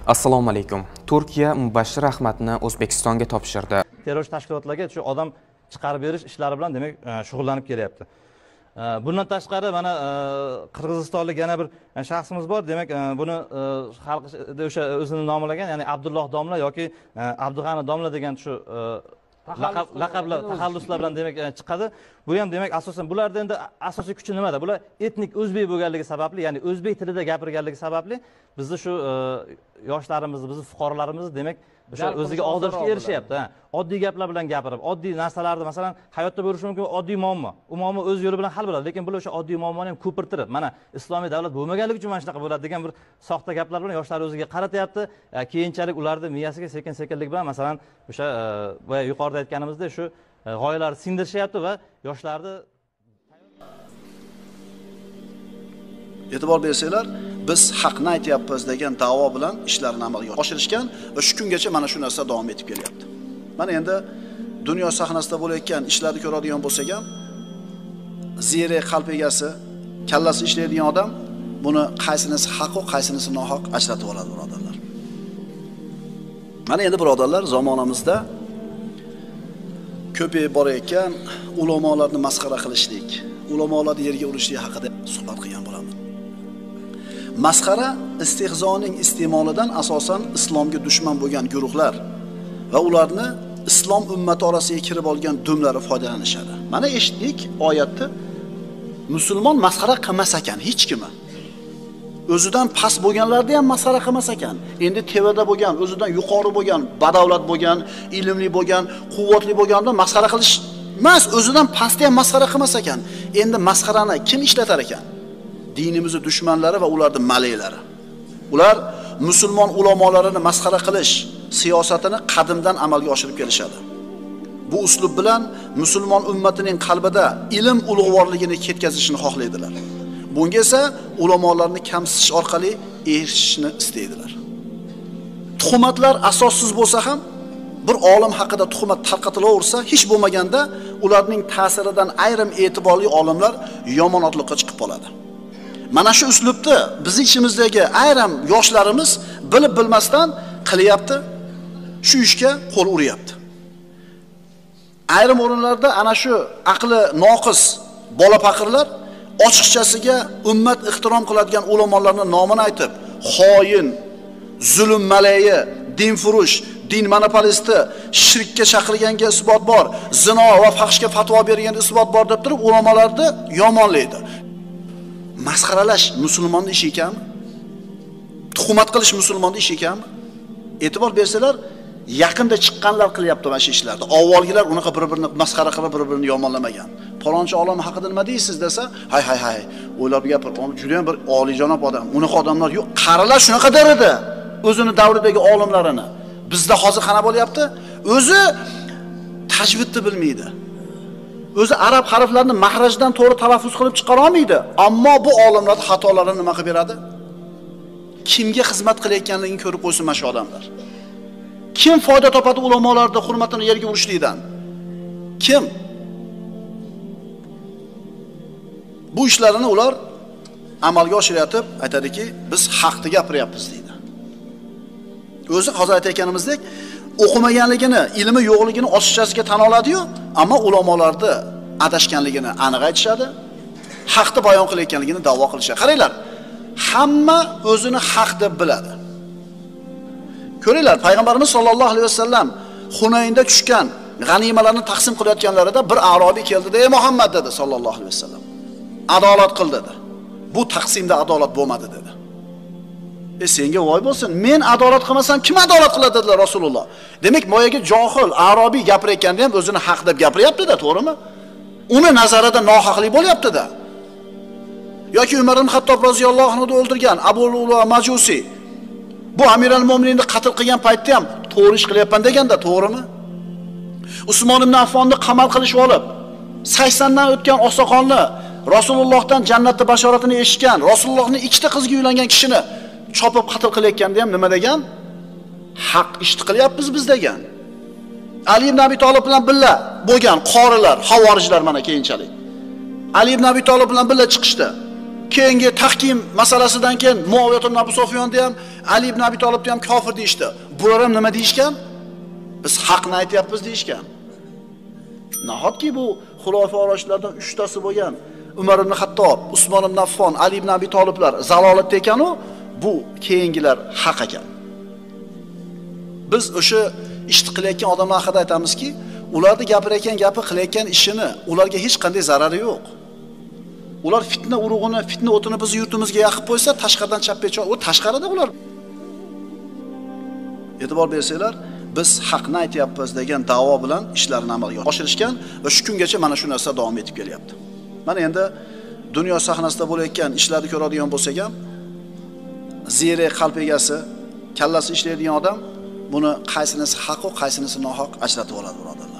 Assalomu alaykum. Turkiya Mubashshir Ahmadni O'zbekistonga topshirdi. Terrorist tashkilotlarga shu odam chiqarib berish ishlari bilan demak shug'ullanib kelyapti. Bundan tashqari mana qirg'izistonlik yana bir shaxsimiz bor. Demak buni xalq o'sha o'zini nomilagan, ya'ni Abdulloh domla yoki Abdug'ani domla degan shu laqablar, taxalluslar bilan demak chiqadi. Bu ham demak asosan bularda endi asosiy kuchi nimada? Bular etnik o'zbek bo'lganligi sababli, ya'ni o'zbek tilida gapirganligi sababli bizni shu yoshlarimizni, bizni fuqarolarimizni demak o'sha o'ziga oldirishga erishyapti. Oddiy gaplar bilan gapirib, oddiy narsalarni, masalan, hayotda bo'lishi mumkin oddiy muammo. U muammo o'z yo'li bilan hal bo'ladi, lekin bular o'sha oddiy muammoni ham ko'pirtirib, mana islomiy davlat bo'lmaganligi uchun mana shunaqa bo'ladi degan bir soxta gaplar bilan yoshlar o'ziga qaratyapti. Keyinchalik ularni miyasiga sekin-sekinlik bilan masalan o'sha boya yuqorida aytganimizdek shu g'oyalarni sindirishyapti va yoshlarni e'tibor bersanglar, biz haqni aytyapmiz degan da'vo bilan ishlarni amalga oshirishgan va shu kungacha mana shu narsa davom etib kelyapti. Mana endi dunyo sahnasida bo'layotgan ishlarni ko'radigan bo'lsak ham, ziyrak qalb egasi, kallasi ishlaydigan odam buni qaysinisi haq va qaysinisi nohaq ajratib oladi, birodarlar. Mana endi birodarlar, zamonamizda ko'payib borayotgan ulamolarni masxara qilishlik, ulamolarni yerga urishlik haqida suhbat qilgan bo'laman. Masxara istehzoning iste'molidan asosan islomga dushman bo'lgan guruhlar va ularni islom ummati orasiga kirib olgan dumlari foydalanishadi. Mana eshitdik oyatni, musulmon masxara qilmas ekan hech kimi. O'zidan past bo'lganlarni ham masxara qilmas ekan. Endi tevada bo'lgan, o'zidan yuqori bo'lgan, badavlat bo'lgan, ilmli bo'lgan, quvvatli bo'lganda masxara qilish emas, o'zidan pastni ham masxara qilmas ekan. Endi masxarani kim ishlatar ekan? Dinimizning dushmanlari va ularning malaklari. Ular musulmon ulamolarini masxara qilish siyosatini qadimdan amalga oshirib kelishadi. Bu uslub bilan musulmon ummatining qalbida ilm ulug'vorligini ketkazishni xohlaydilar. Bunga esa ulamolarni kamsitish orqali erishishni istaydilar. Tuhmatlar asossiz bo'lsa ham, bir olim haqida tuhmat tarqatilaversa, hech bo'lmaganda ularning ta'siridan ayrim e'tiborli olimlar yomon otliqqa chiqib qoladi. Mana shu uslubni biz ichimizdagi ayrim yoshlarimiz bilib bilmasdan qilyapti, shu ishga qo'l uryapti. Ayrim o'rinlarda ana shu aqli noqis bola faqirlar ochiqchasiga ummat ehtirom qiladigan ulamolarning nomini aytib, xoin, zulm malayi, dinfurush, din monopolisti, shirkka chaqirganga isbot bor, zino va fahshga fatvo bergan isbot bor deb turib ulamolarni yomonlaydi. Masxaralash musulmonning ishi ekanmi? Tuhmat qilish musulmonning ishi ekanmi? E'tibor bersalar, yaqinda chiqqanlar qilyapti mana shu ishlarni. Avvalgilar unaqa bir-birini masxara qilib, bir-birini yomonlamagan. Falonchi olim haqida nima deysiz desa, hay, o'ylab gapir. U juda ham bir oliyjanob odam. Unaqa odamlar yo'q. Qarilar shunaqa der edi. O'zini davridagi olimlarini. Bizda hozir qana bo'lyapti? O'zi tajvidni bilmaydi. O'zi arab harflarini mahrajdan to'g'ri talaffuz qilib chiqara olmaydi. Ammo bu olimlar xatolarini nima qilib beradi? Kimga xizmat qilayotganligini ko'rib qo'ysin mana shu odamlar. Kim foyda topadi ulamolarning hurmatini yerga urishlikdan? Kim? Bu ishlarini ular amalga oshiryapti, aytadiki, biz haqni gapiryapmiz deydi. O'zi hozir aytayotganimizdek, o'qimaganligini, ilmi yo'qligini ochiqchasiga tan oladi-yu, ammo ulamolarni adashganligini aniq aytishadi, haqni bayon qilayotganligini da'vo qilishadi. Qaranglar, hamma o'zini haq deb biladi. Ko'ringlar, payg'ambarimiz sollallohu alayhi vasallam Hunaynda tushgan g'animalarni taqsim qilayotganlarida bir arobiy keldi-da, "Ey Muhammad" dedi sollallohu alayhi vasallam. "Adolat qil" dedi. "Bu taqsimda adolat bo'lmadi" dedi. Senga voy bo'lsin, men adolat qilmasam kim adolat qiladi dedilar Rasululloh. Demak, moyaga johil, arobiy gapirayotganda ham o'zini haq deb gapiryapti-da, to'g'rimi? Uni nazarida nohaqlik bo'lyapti-da. Yoki Umar ibn Xattob roziyallohu anhu o'ldirgan Abu Lula Majusi bu Amiral Mo'mininni qatl qilgan paytda ham to'g'ri ish qilyapman deganda, to'g'rimi? Usmon ibn Affonni qamal qilishib olib, 80 dan o'tgan oqsoqolni, Rasulullohdan jannatni bashoratini eshitgan, Rasulullohning ikkita qizga uylangan kishini chopib qatl qilayotganda ham nima degan? Haq ishni qilyapmiz biz degan. Ali ibn Abi Talib bilan birga bo'lgan qorilar, havorijlar mana keyinchalik. Ali ibn Abi Talib bilan birga chiqishdi. keyingi tahkim masalasidan keyin Muaviya ibn Abu Sufyonni ham, Ali ibn Abi Tolibni ham kofir deyishdi. Bular ham nima deyishgan? Biz haqni aytyapmiz deyishgan. Nahotki bu xulofa orashlardan 3 tasi bo'lgan Umar ibn Xattob, Usmon ibn Affon, Ali ibn Abi Toliblar zalolatda ekan-u, bu keyingilar haq ekan. Biz o'sha ishni qilayotgan odamlar haqida aytamizki, ularni gapirayotgan gapi, qilayotgan ishini ularga hech qanday zarari yo'q. Ular fitna urug'ini, fitna o'tini biz yurtimizga yaqib qo'ysa, tashqaridan chapga u tashqarida ular. E'tibor bersanglar, biz haqni aytyapmiz degan da'vo bilan ishlarni amalga oshirishgan va shu kungacha mana shu narsa davom etib kelyapti. Mana endi dunyo sahnasida bo'layotgan ishlarni ko'radigan bo'lsak ham, ziyrak qalb egasi, kallasi ishlaydigan odam buni qaysinisi haq va qaysinisi nohaq ajratib oladi, birodarlar.